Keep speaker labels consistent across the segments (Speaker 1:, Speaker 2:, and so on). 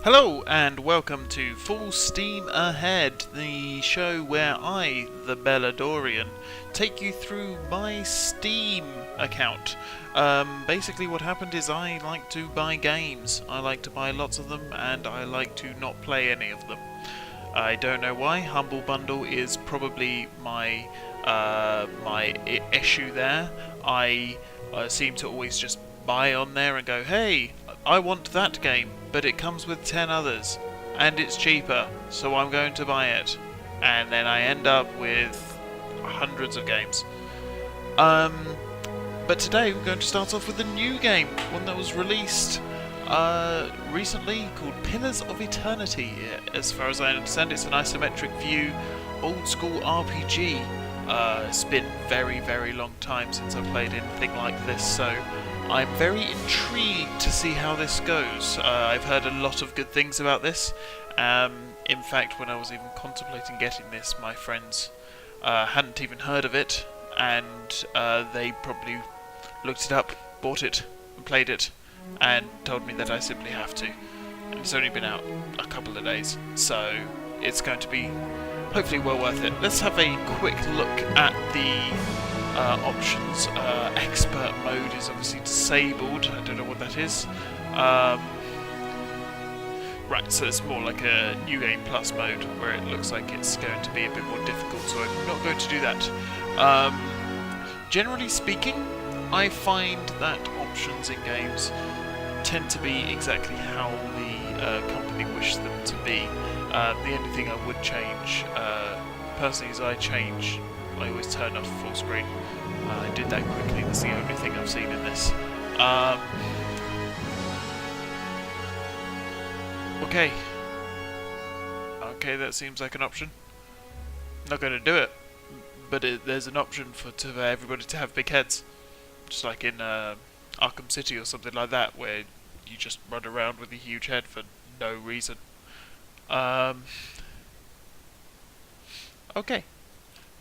Speaker 1: Hello and welcome to Full Steam Ahead, the show where I, the Beledorian, take you through my Steam account. Basically what happened is I like to buy games. I like to buy lots of them and I like to not play any of them. I don't know why. Humble Bundle is probably my issue there. I seem to always just buy on there and go, hey, I want that game, but it comes with 10 others, and it's cheaper, so I'm going to buy it. And then I end up with hundreds of games. But today we're going to start off with a new game, one that was released recently, called Pillars of Eternity. As far as I understand, it's an isometric view, old school RPG. It's been very, very long time since I played anything like this, so I'm very intrigued to see how this goes. I've heard a lot of good things about this. In fact, when I was even contemplating getting this, my friends hadn't even heard of it, and they probably looked it up, bought it, and played it, and told me that I simply have to. And it's only been out a couple of days, so it's going to be hopefully well worth it. Let's have a quick look at the options. Expert mode is obviously disabled. I don't know what that is. Right, so it's more like a New Game Plus mode where it looks like it's going to be a bit more difficult, so I'm not going to do that. Generally speaking, I find that options in games tend to be exactly how the company wishes them to be. The only thing I would change, personally, is I always turn off full screen. I did that quickly, that's the only thing I've seen in this. Okay. Okay, that seems like an option. Not going to do it, but there's an option for everybody to have big heads. Just like in Arkham City or something like that, where you just run around with a huge head for no reason. Okay,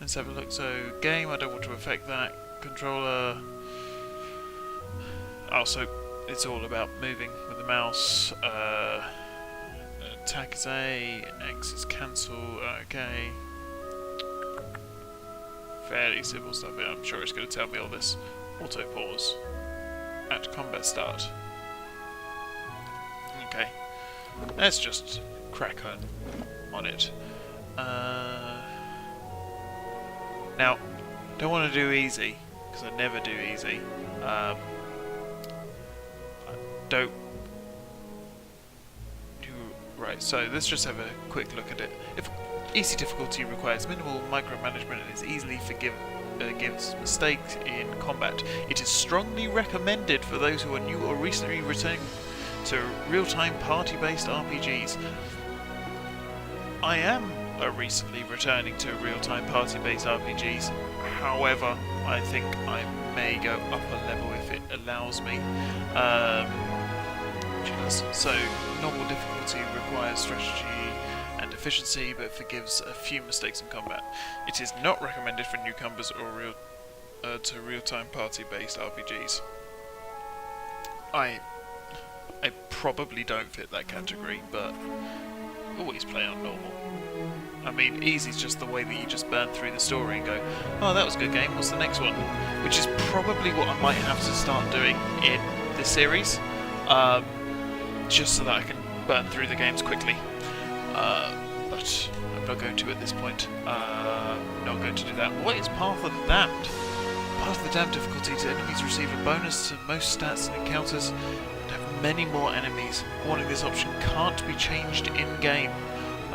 Speaker 1: let's have a look. So, game, I don't want to affect that. Controller. Also, it's all about moving with the mouse. Attack is A, X is cancel. Okay. Fairly simple stuff. I'm sure it's going to tell me all this. Auto pause at combat start. Okay, let's just crack on it. Now, don't want to do easy because I never do easy. Don't do right. So let's just have a quick look at it. If easy difficulty requires minimal micromanagement and is easily gives mistakes in combat, it is strongly recommended for those who are new or recently returning to real-time party-based RPGs. I am recently returning to real-time party-based RPGs. However, I think I may go up a level if it allows me. So, normal difficulty requires strategy and efficiency, but forgives a few mistakes in combat. It is not recommended for newcomers or to real-time party-based RPGs. I probably don't fit that category, but always play on normal. I mean, easy is just the way that you just burn through the story and go, oh, that was a good game, what's the next one? Which is probably what I might have to start doing in this series, just so that I can burn through the games quickly. But I'm not going to at this point. Not going to do that. What is Path of the Damned? Path of the Damned difficulties. Enemies receive a bonus to most stats and encounters and have many more enemies. Warning, this option can't be changed in-game.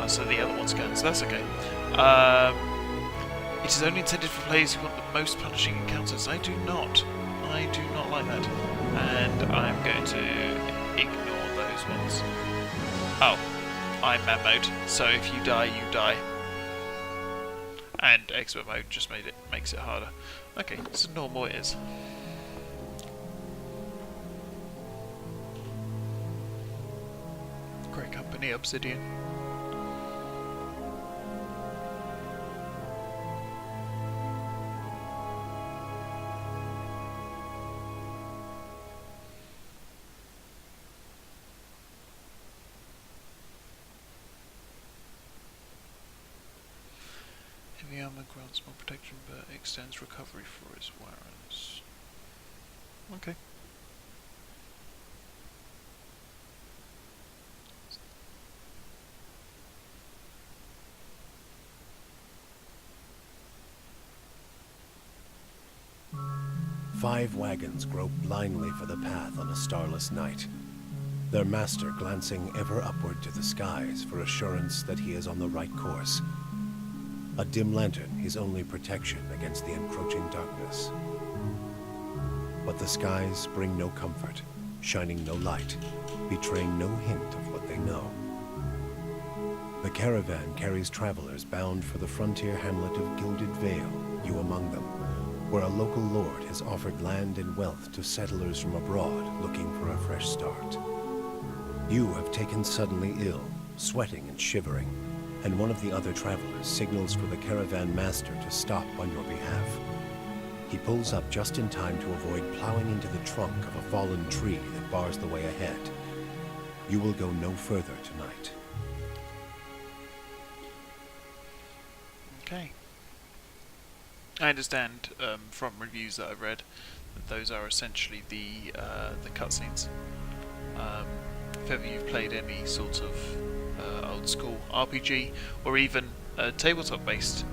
Speaker 1: So the other ones can, so that's okay. It is only intended for players who want the most punishing encounters. I do not like that. And I'm going to ignore those ones. Oh, I'm man mode, so if you die, you die. And expert mode just makes it harder. Okay, so normal it is. Great company, Obsidian. armor grants more protection but extends recovery for its wearers. Okay.
Speaker 2: Five wagons grope blindly for the path on a starless night, their master glancing ever upward to the skies for assurance that he is on the right course. A dim lantern his only protection against the encroaching darkness. But the skies bring no comfort, shining no light, betraying no hint of what they know. The caravan carries travelers bound for the frontier hamlet of Gilded Vale, you among them, where a local lord has offered land and wealth to settlers from abroad looking for a fresh start. You have taken suddenly ill, sweating and shivering, and one of the other travelers signals for the caravan master to stop on your behalf. He pulls up just in time to avoid plowing into the trunk of a fallen tree that bars the way ahead. You will go no further tonight.
Speaker 1: Okay. I understand from reviews that I've read that those are essentially the cutscenes. If ever you've played any sort of old school RPG or even a tabletop based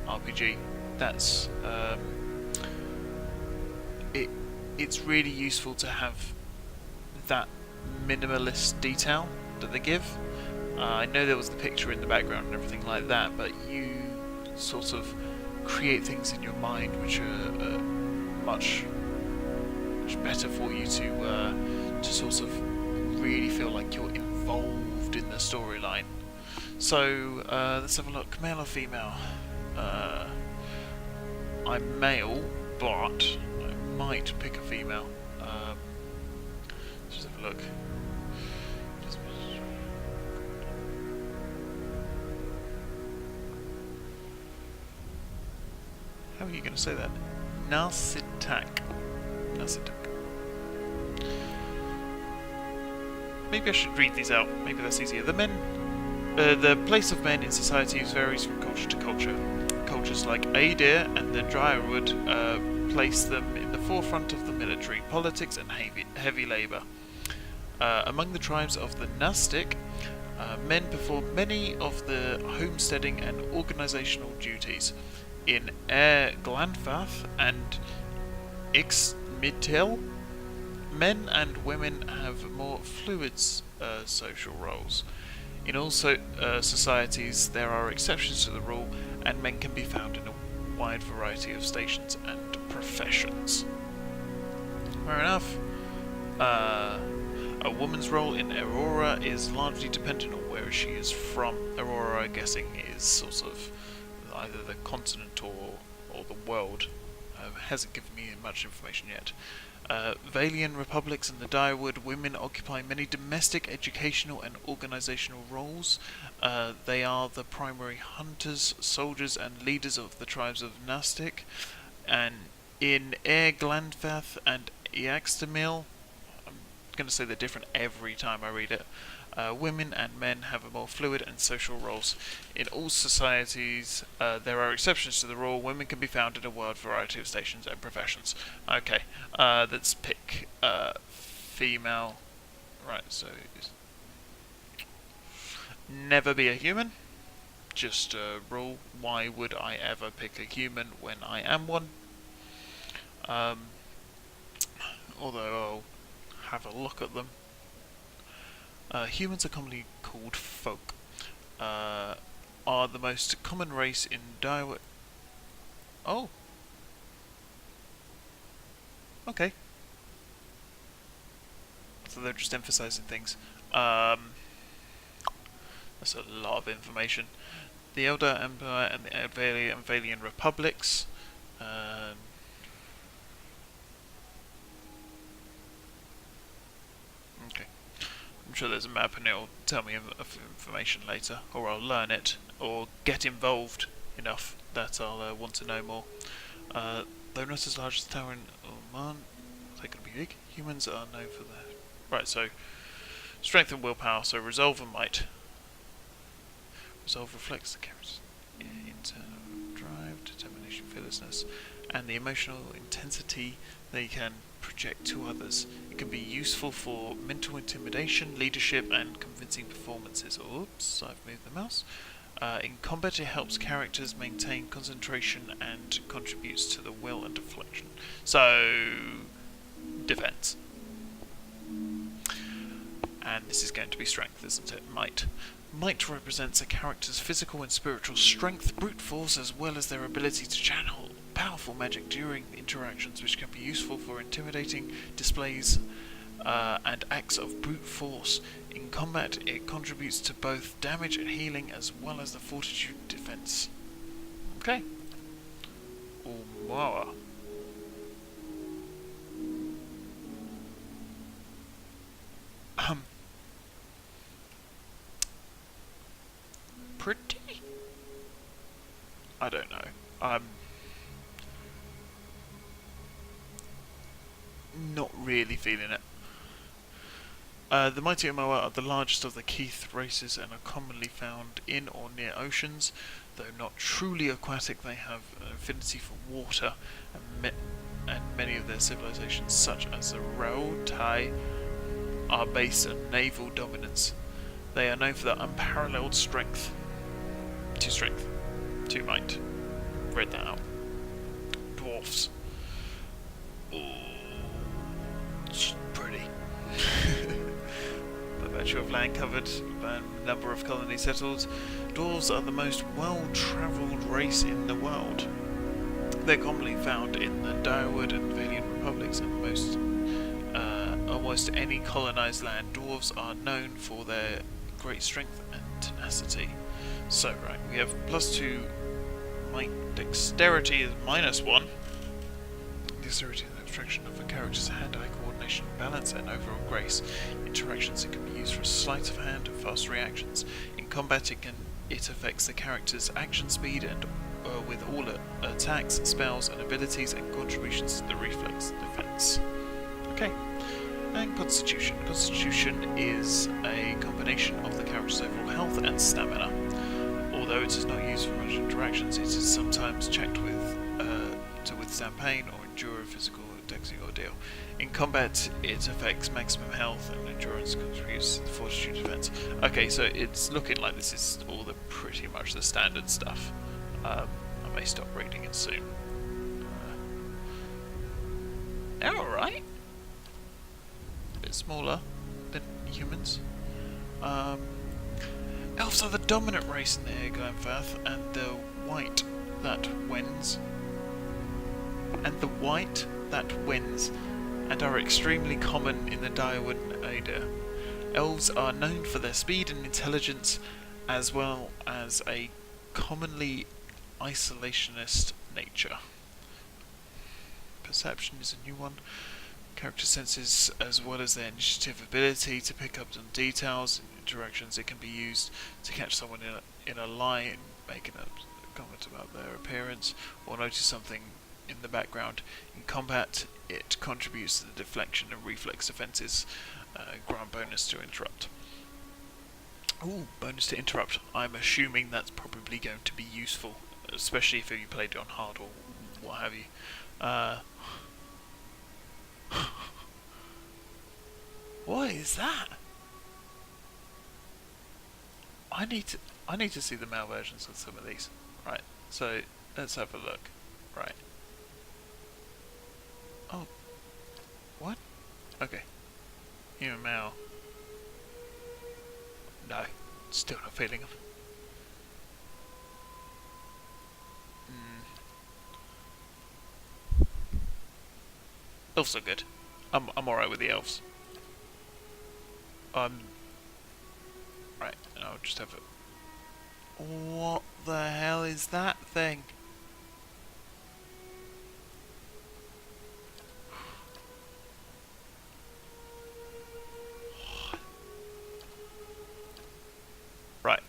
Speaker 1: RPG, that's it's really useful to have that minimalist detail that they give. I know there was the picture in the background and everything like that, but you sort of create things in your mind which are much better for you to sort of really feel like you're involved in the storyline. So let's have a look. Male or female? I'm male, but I might pick a female. Let's just have a look. How are you going to say that? Narsitak. Maybe I should read these out. Maybe that's easier. The place of men in society varies from culture to culture. Cultures like Aedir and the Drywood place them in the forefront of the military, politics, and heavy labour. Among the tribes of the Nastic, men perform many of the homesteading and organisational duties. In Glanfath and Ixmitil, men and women have more fluid social roles. In all societies, there are exceptions to the rule, and men can be found in a wide variety of stations and professions. Fair enough. A woman's role in Aurora is largely dependent on where she is from. Aurora, I'm guessing, is sort of either the continent or the world. Hasn't given me much information yet. Valian republics and the Direwood, women occupy many domestic, educational and organisational roles. They are the primary hunters, soldiers and leaders of the tribes of Nastic. And in Glandfath and Iaxtamil, I'm going to say they're different every time I read it. Women and men have a more fluid and social roles. In all societies, there are exceptions to the rule. Women can be found in a wide variety of stations and professions. Okay, let's pick female. Right, so never be a human. Just a rule. Why would I ever pick a human when I am one? Although I'll have a look at them. Humans are commonly called folk. Are the most common race in Daiwa. Oh. Okay. So they're just emphasizing things. That's a lot of information. The Elder Empire and the Valian Republics. Okay. I'm sure there's a map and it'll tell me information later, or I'll learn it, or get involved enough that I'll want to know more. Though not as large as the tower in Oman, are they going to be big? Humans are known for their... Right, so strength and willpower, so resolve and might. Resolve reflects the character's internal drive. determination, fearlessness, and the emotional intensity they can project to others. It can be useful for mental intimidation, leadership, and convincing performances. Oops, I've moved the mouse. In combat, it helps characters maintain concentration and contributes to the will and deflection. So, defense. And this is going to be strength, isn't it? Might. Might represents a character's physical and spiritual strength, brute force, as well as their ability to channel powerful magic during interactions, which can be useful for intimidating displays and acts of brute force. In combat, it contributes to both damage and healing, as well as the fortitude defense. Okay. Umawa. Pretty? I don't know. Not really feeling it. The mighty Omoa are the largest of the Keith races and are commonly found in or near oceans. Though not truly aquatic, they have an affinity for water, and many of their civilizations, such as the Rautai, are based on naval dominance. They are known for their unparalleled strength. 2 strength. 2 might. Read that out. Dwarfs. Oh, pretty. By virtue of land covered and number of colonies settled, dwarves are the most well-travelled race in the world. They're commonly found in the Direward and Valiant Republics and almost any colonised land. Dwarves are known for their great strength and tenacity. So, right, we have +2 might. Dexterity is -1. Dexterity is an abstraction of a character's hand-eye coordination, balance, and overall grace. Interactions, it can be used for sleight of hand and fast reactions. In combat, it affects the character's action speed and with all attacks, spells, and abilities, and contributions to the reflex defense. Okay. And Constitution. Constitution is a combination of the character's overall health and stamina. Although it is not used for much interactions, it is sometimes checked with to withstand pain or endure a physical or taxing ordeal. In combat, it affects maximum health and endurance, contributes to the fortitude defense. Okay, so it's looking like this is all pretty much the standard stuff. I may stop reading it soon. Alright. A bit smaller than humans. Elves are the dominant race in the Airglainfath, and the white that wins. And are extremely common in the Direward and Ada. Elves are known for their speed and intelligence, as well as a commonly isolationist nature. Perception is a new one. Character senses, as well as their initiative ability to pick up on details in interactions. It can be used to catch someone in a lie, making a comment about their appearance, or notice something in the background. In combat, it contributes to the deflection and reflex defenses. Grant bonus to interrupt. Ooh, bonus to interrupt. I'm assuming that's probably going to be useful, especially if you played it on hard or what have you. What is that? I need to see the male versions of some of these. Right, so let's have a look. Right. Oh. What? Okay. Human male. No. Still not feeling them. Elves are good. I'm alright with the elves. Right, I'll just have a... What the hell is that thing? Right.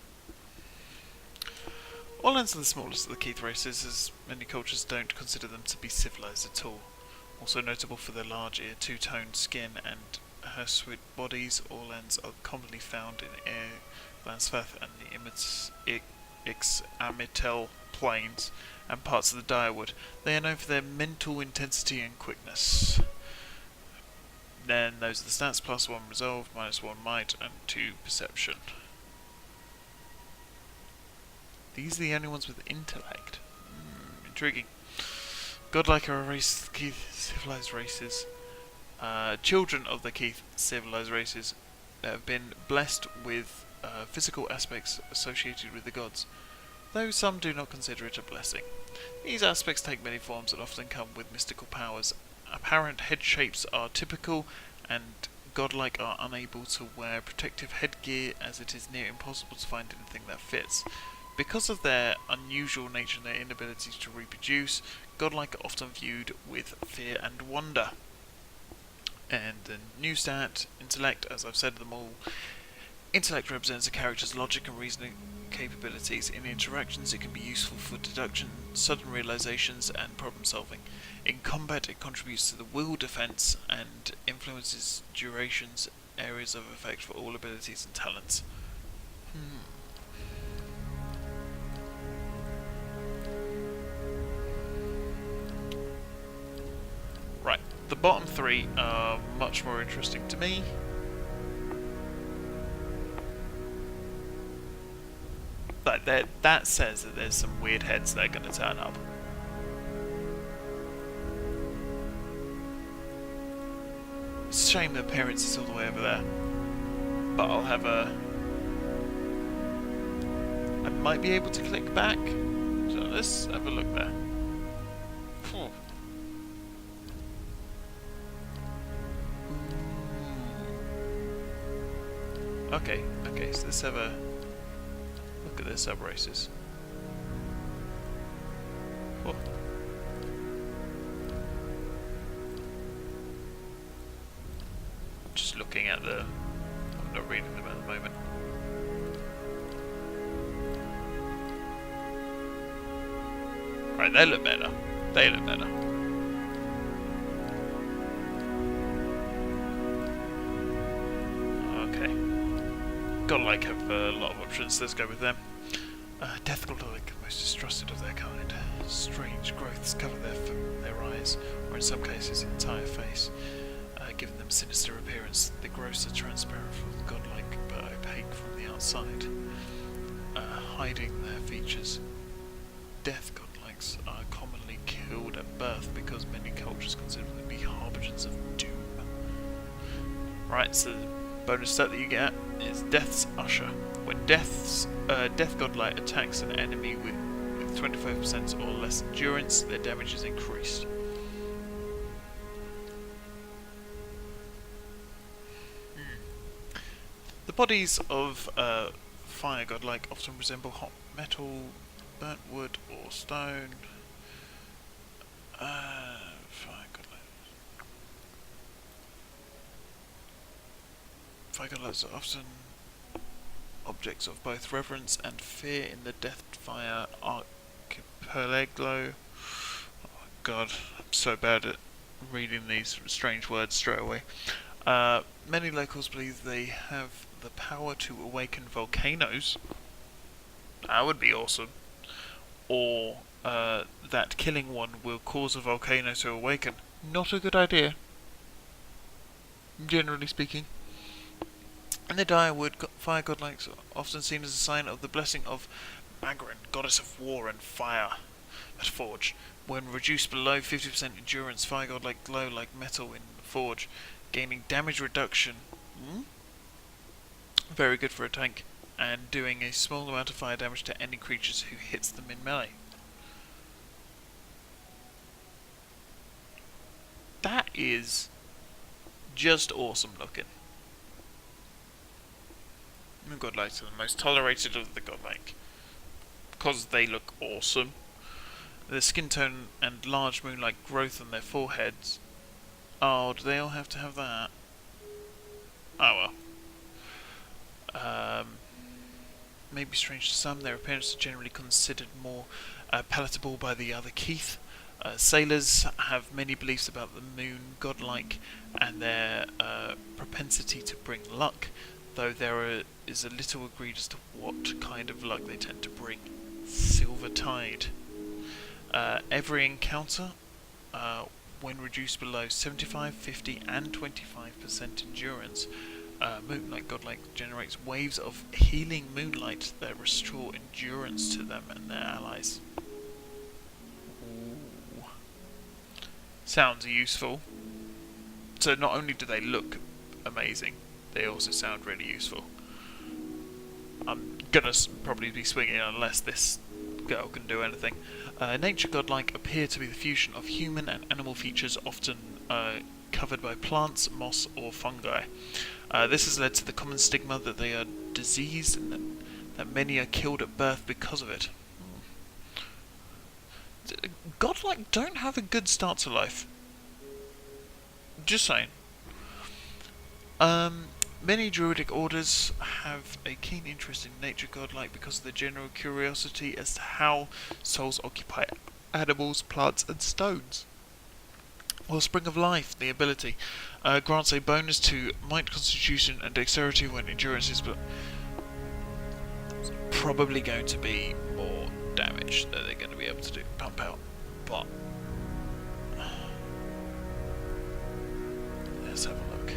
Speaker 1: Orlands are the smallest of the Keith races, as many cultures don't consider them to be civilized at all. Also notable for their large ear, two-toned skin, and hirsute bodies, Orlands are commonly found in Air Glansfath and the Amitel plains and parts of the Direwood. They are known for their mental intensity and quickness. Then those are the stats: +1 resolve, -1 might, and 2 perception. These are the only ones with intellect. Intriguing. Godlike are a race, Keith civilized races. Children of the Keith civilized races that have been blessed with physical aspects associated with the gods, though some do not consider it a blessing. These aspects take many forms and often come with mystical powers. Apparent head shapes are typical, and godlike are unable to wear protective headgear, as it is near impossible to find anything that fits. Because of their unusual nature and their inability to reproduce, godlike are often viewed with fear and wonder. And the new stat, intellect, as I've said them all. Intellect represents a character's logic and reasoning capabilities. In interactions, it can be useful for deduction, sudden realizations, and problem solving. In combat, it contributes to the will defense and influences durations, areas of effect for all abilities and talents. Right, the bottom three are much more interesting to me. Like that says that there's some weird heads that are going to turn up. It's a shame the appearance is all the way over there. But I'll have a... I might be able to click back. So let's have a look there. Phew. Okay, so let's have a look at their sub-races. Whoa. Just looking at the... I'm not reading them at the moment. Right, they look better. They look better. Godlike have a lot of options. Let's go with them. Death Godlike, most distrusted of their kind. Strange growths cover their eyes, or in some cases, the entire face, giving them sinister appearance. The growths are transparent for the godlike, but opaque from the outside, hiding their features. Death Godlikes are commonly killed at birth because many cultures consider them to be harbingers of doom. Right, so the bonus stat that you get is Death's Usher. When Death Godlike attacks an enemy with 25% or less endurance, their damage is increased. The bodies of Fire Godlike often resemble hot metal, burnt wood, or stone. Fire Godlikes are often objects of both reverence and fear in the Deathfire archipelago. Oh my god, I'm so bad at reading these strange words straight away. Many locals believe they have the power to awaken volcanoes. That would be awesome. Or that killing one will cause a volcano to awaken. Not a good idea, generally speaking. In the Direwood, fire godlikes are often seen as a sign of the blessing of Magrin, goddess of war and fire, at Forge. When reduced below 50% endurance, fire godlike glow like metal in the Forge, gaining damage reduction. Very good for a tank, and doing a small amount of fire damage to any creatures who hits them in melee. That is just awesome looking. Godlikes are the most tolerated of the godlike because they look awesome. Their skin tone and large moon-like growth on their foreheads. Oh, do they all have to have that? Oh well. Maybe strange to some, their appearance is generally considered more palatable by the other Keith. Sailors have many beliefs about the moon godlike and their propensity to bring luck. though is a little agreed as to what kind of luck they tend to bring. Silver Tide. Every encounter, when reduced below 75, 50 and 25% endurance, Moonlight Godlike generates waves of healing moonlight that restore endurance to them and their allies. Ooh. Sounds useful. So not only do they look amazing, they also sound really useful. I'm gonna probably be swinging unless this girl can do anything. Nature Godlike appear to be the fusion of human and animal features, often covered by plants, moss or fungi. This has led to the common stigma that they are diseased and that many are killed at birth because of it. Godlike don't have a good start to life. Just saying. Many druidic orders have a keen interest in nature godlike because of the general curiosity as to how souls occupy animals, plants and stones. While Spring of Life, the ability, grants a bonus to might, constitution and dexterity when endurance is probably going to be more damage that they're going to be able to pump out. But let's have a look.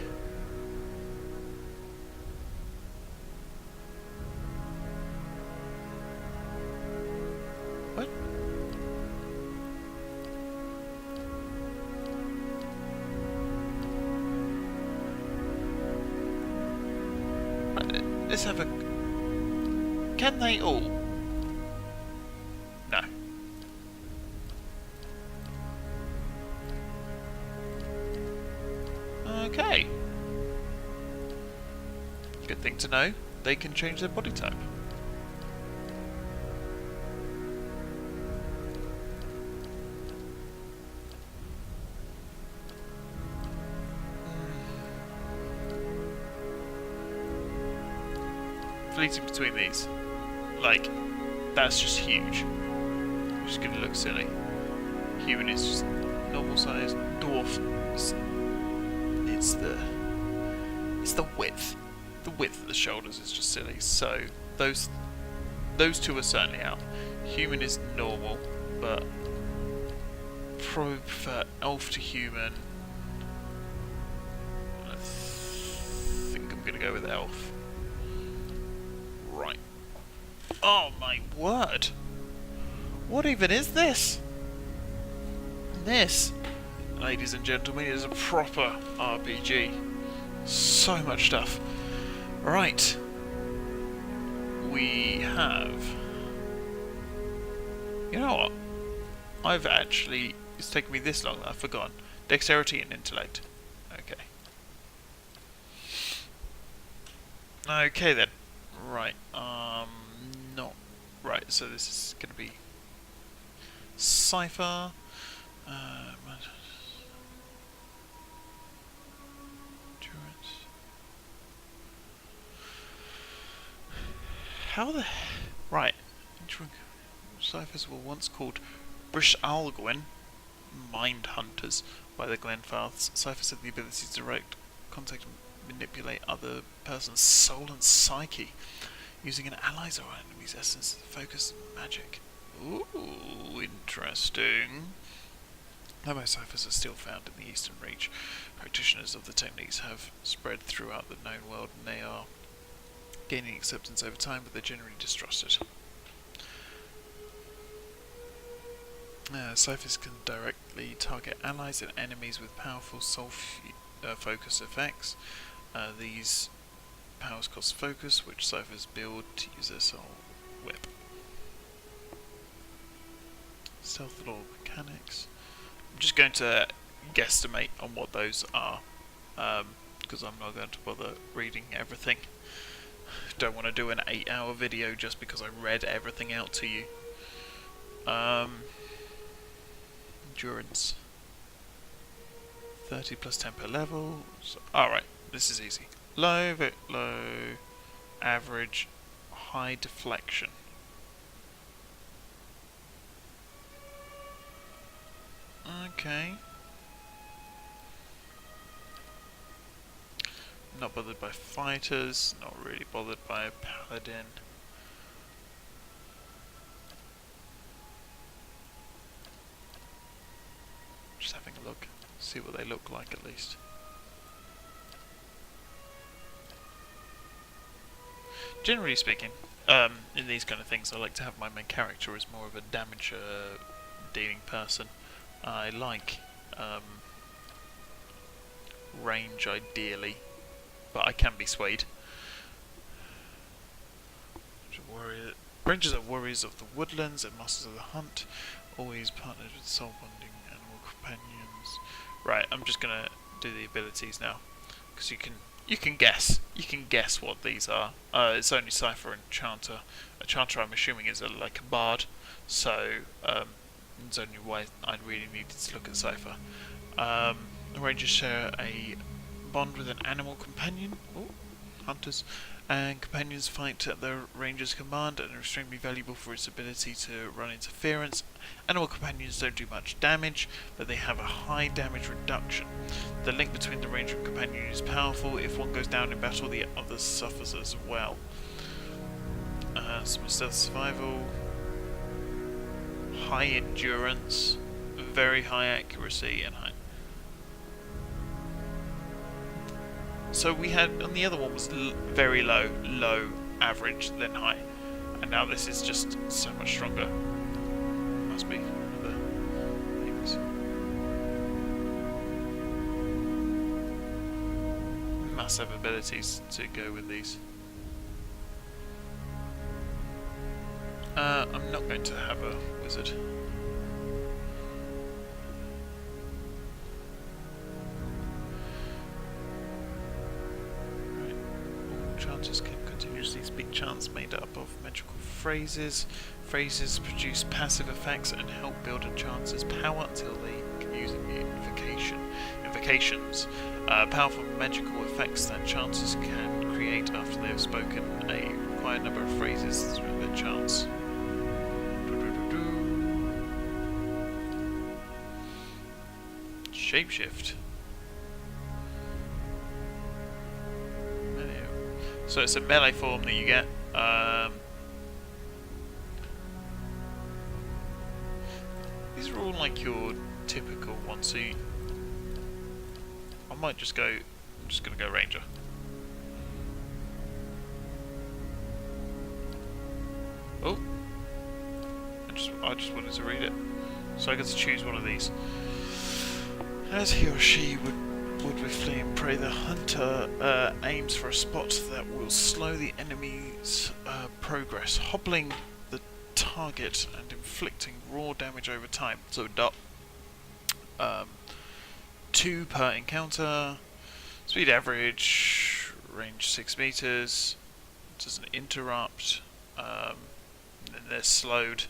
Speaker 1: What? Let's have a... Can they all? No. Okay. Good thing to know. They can change their body type. Fleeting between these. Like, that's just huge. Which is gonna look silly. Human is just normal size. Dwarf, it's the width. The width of the shoulders is just silly. So those two are certainly out. Human is normal, but probably prefer elf to human. I think I'm gonna go with elf. Right. Oh my word! What even is this? This, ladies and gentlemen, is a proper RPG. So much stuff. Right. We have... You know what? I've actually... It's taken me this long that I've forgotten. Dexterity and intellect. Okay. Okay then. Right. Not... Right, so this is going to be... Cypher... How the... Right. Ciphers were once called Brish Algwyn, Mind Hunters, by the Glenfarths. Ciphers have the ability to direct, contact and manipulate other person's soul and psyche, using an ally's or enemy's essence to focus magic. Ooh, interesting. Though most ciphers are still found in the Eastern Reach, practitioners of the techniques have spread throughout the known world and they are gaining acceptance over time, but they're generally distrusted. Ciphers can directly target allies and enemies with powerful soul focus effects. These powers cost focus, which ciphers build to use their soul whip. Stealth law mechanics. I'm just going to guesstimate on what those are, because I'm not going to bother reading everything. Don't want to do an 8-hour video just because I read everything out to you. Endurance 30 plus 10 per level. Alright, this is easy. Low, bit low, average, high deflection. Okay. Not bothered by fighters, not really bothered by a paladin. Just having a look, see what they look like at least. Generally speaking, in these kind of things, I like to have my main character as more of a damage dealing person. I like range ideally, but I can be swayed. Rangers are warriors of the woodlands and masters of the hunt, always partnered with soul bonding animal companions. Right, I'm just gonna do the abilities now, because you can guess what these are. It's only Cypher and Chanter. A Chanter, I'm assuming, is like a bard, so it's only why I really needed to look at Cypher. The Rangers share a bond with an animal companion. Ooh, hunters. And companions fight at the ranger's command and are extremely valuable for its ability to run interference. Animal companions don't do much damage, but they have a high damage reduction. The link between the ranger and companion is powerful. If one goes down in battle, the other suffers as well. Some stealth survival, high endurance, very high accuracy, and high. So we had, on the other one was very low, average, then high. And now this is just so much stronger. Must be other things. Massive abilities to go with these. I'm not going to have a wizard. Chanters can continuously speak chants made up of magical phrases. Phrases produce passive effects and help build a chanter's power until they can use invocations. Powerful magical effects that chanters can create after they have spoken a required number of phrases through their chants. Shapeshift. So it's a melee form that you get. These are all like your typical ones. So I might just go. I'm just gonna go ranger. Oh, I just wanted to read it. So I get to choose one of these. As he or she would with flee and prey, the hunter aims for a spot that will slow the enemy's progress, hobbling the target and inflicting raw damage over time. So dot 2 per encounter, speed average, range 6 meters, doesn't interrupt, and then they're slowed.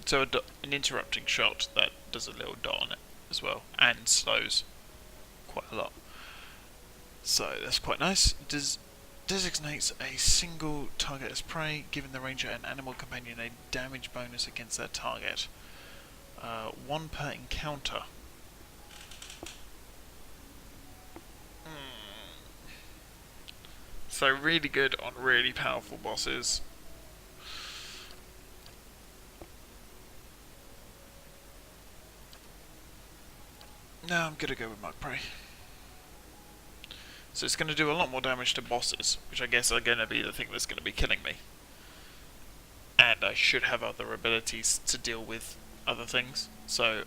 Speaker 1: So an interrupting shot that does a little dot on it as well, and slows quite a lot. So that's quite nice. Designates a single target as prey, giving the ranger and animal companion a damage bonus against their target. 1 per encounter. So really good on really powerful bosses. No, I'm gonna go with Mark Prey. So it's going to do a lot more damage to bosses, which I guess are going to be the thing that's going to be killing me. And I should have other abilities to deal with other things, so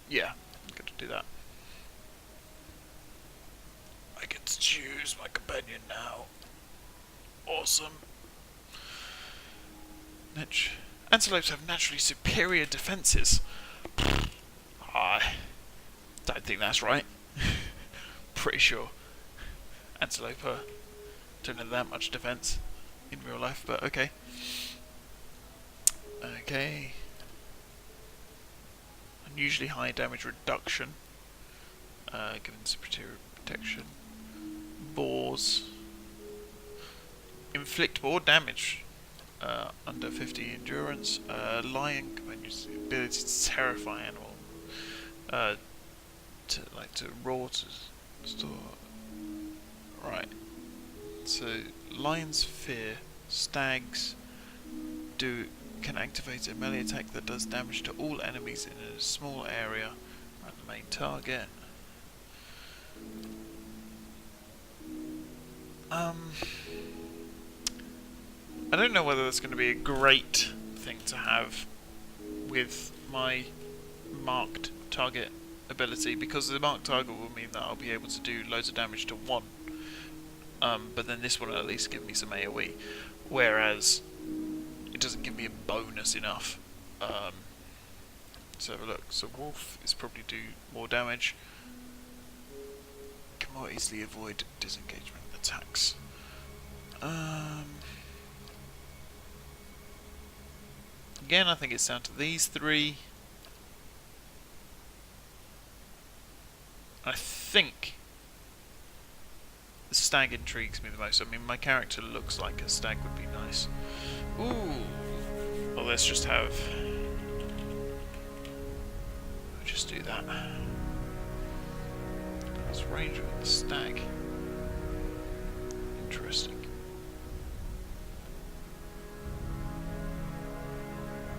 Speaker 1: yeah, I'm going to do that. I get to choose my companion now. Awesome. Antelopes have naturally superior defences. I don't think that's right. Pretty sure antelope don't have that much defense in real life, but okay. Okay. Unusually high damage reduction, given superior protection. Boars inflict more damage under 50 endurance. Lion companions ability to terrify animal. uh, to raw to store. Right. So lions fear, stags can activate a melee attack that does damage to all enemies in a small area around the main target. I don't know whether that's going to be a great thing to have with my marked target ability, because the marked target will mean that I'll be able to do loads of damage to one. But then this one will at least give me some AoE, whereas it doesn't give me a bonus enough. Let's have a look. So Wolf is probably do more damage. Can more easily avoid disengagement attacks. Again, I think it's down to these three. I think the stag intrigues me the most. I mean, my character looks like a stag would be nice. Ooh. Well, let's just have... We'll just do that. That's ranger with the stag. Interesting.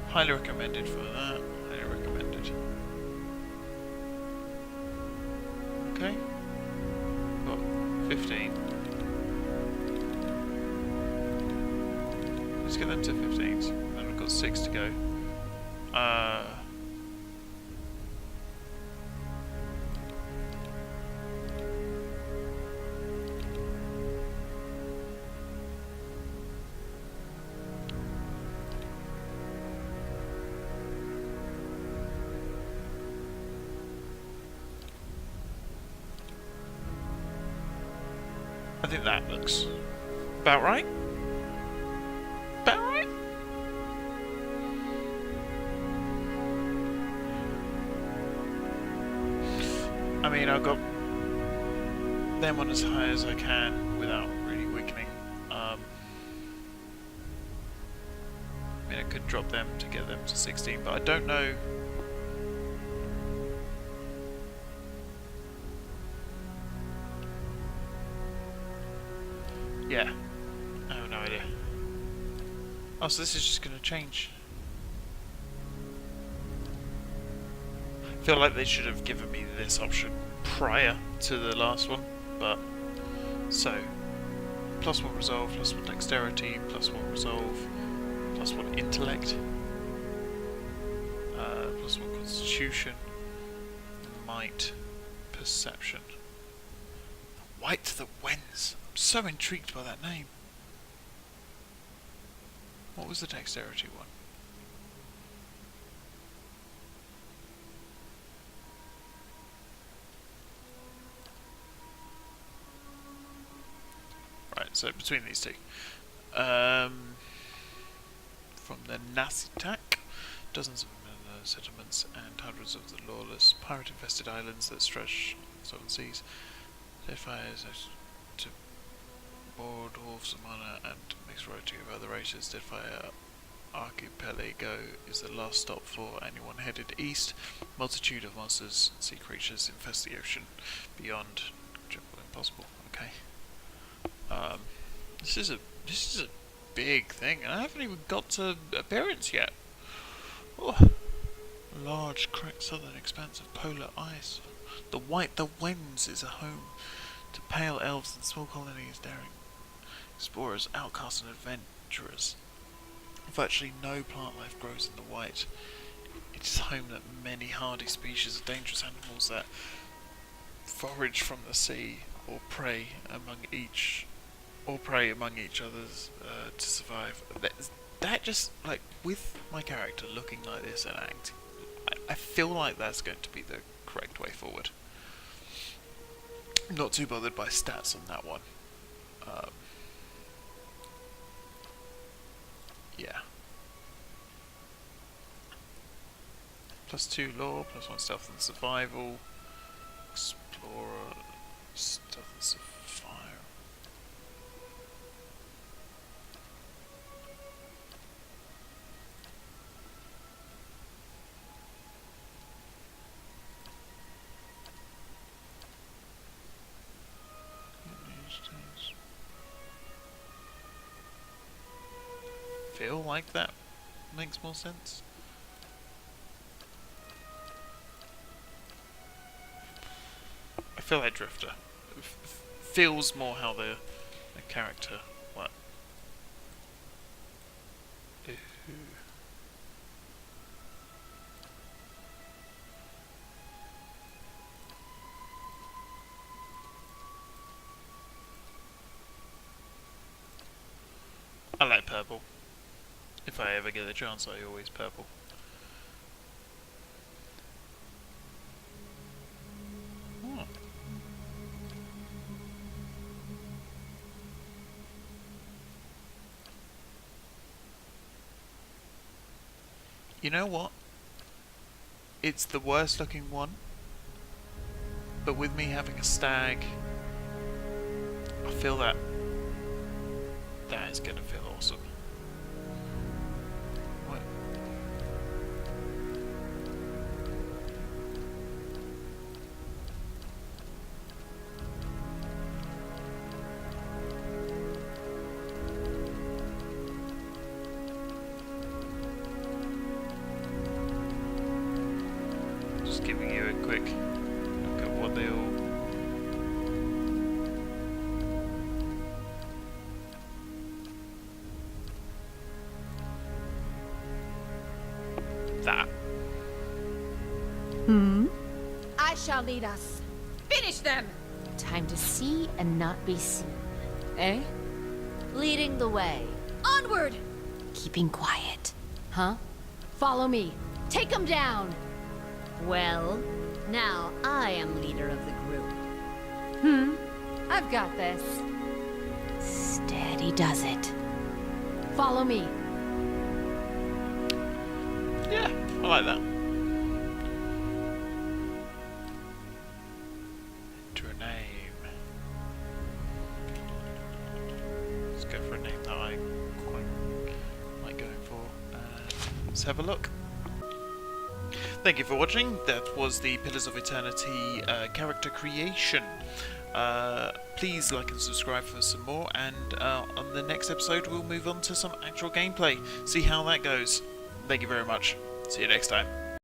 Speaker 1: Highly recommended for that. Highly recommended. Okay. Got 15. Let's get them to 15s. And we've got 6 to go. I think that looks about right. About right. I mean, I've got them on as high as I can without really weakening. I mean, I could drop them to get them to 16, but I don't know. Yeah, I have no idea. Oh, so this is just going to change. I feel like they should have given me this option prior to the last one, but... So, +1 resolve, +1 dexterity, +1 resolve, +1 intellect, +1 constitution, might, perception. White to the Wens. I'm so intrigued by that name. What was the dexterity one? Right, so between these two. From the Nasitak, dozens of settlements and hundreds of the lawless, pirate-infested islands that stretch southern seas. Deadfires to board dwarves, Samana, and mixed variety of other races. Deadfire Archipelago is the last stop for anyone headed east. Multitude of monsters and sea creatures infest the ocean beyond. Triple impossible. Okay. This is a big thing, and I haven't even got to appearance yet. Oh. Large, cracked southern expanse of polar ice. The Wens is a home to pale elves and small colonies, daring explorers, outcasts and adventurers. Virtually no plant life grows in the White. It is home to many hardy species of dangerous animals that forage from the sea or prey among each others to survive. That just, like, with my character looking like this and acting, I feel like that's going to be the correct way forward. I'm not too bothered by stats on that one. Yeah. +2 law, +1 stealth and survival. Explorer, stealth and survival. feel like that makes more sense. I feel like Drifter. Feels more how the character what. Ooh. I like purple. If I ever get a chance, I always purple. Oh. You know what? It's the worst looking one, but with me having a stag, I feel that that is gonna feel awesome. What? Just giving you a quick look at what they all. That.
Speaker 3: I shall lead us. Finish them!
Speaker 4: Time to see and not be seen. Eh? Leading the way.
Speaker 3: Onward!
Speaker 4: Keeping quiet. Huh?
Speaker 3: Follow me. Take them down!
Speaker 4: Well, now I am leader of the group.
Speaker 3: I've got this.
Speaker 4: Steady does it.
Speaker 3: Follow me.
Speaker 1: Yeah, I like that. Enter a name. Let's go for a name that I quite like going for. Let's have a look. Thank you for watching. That was the Pillars of Eternity character creation. Please like and subscribe for some more, and on the next episode we'll move on to some actual gameplay. See how that goes. Thank you very much. See you next time.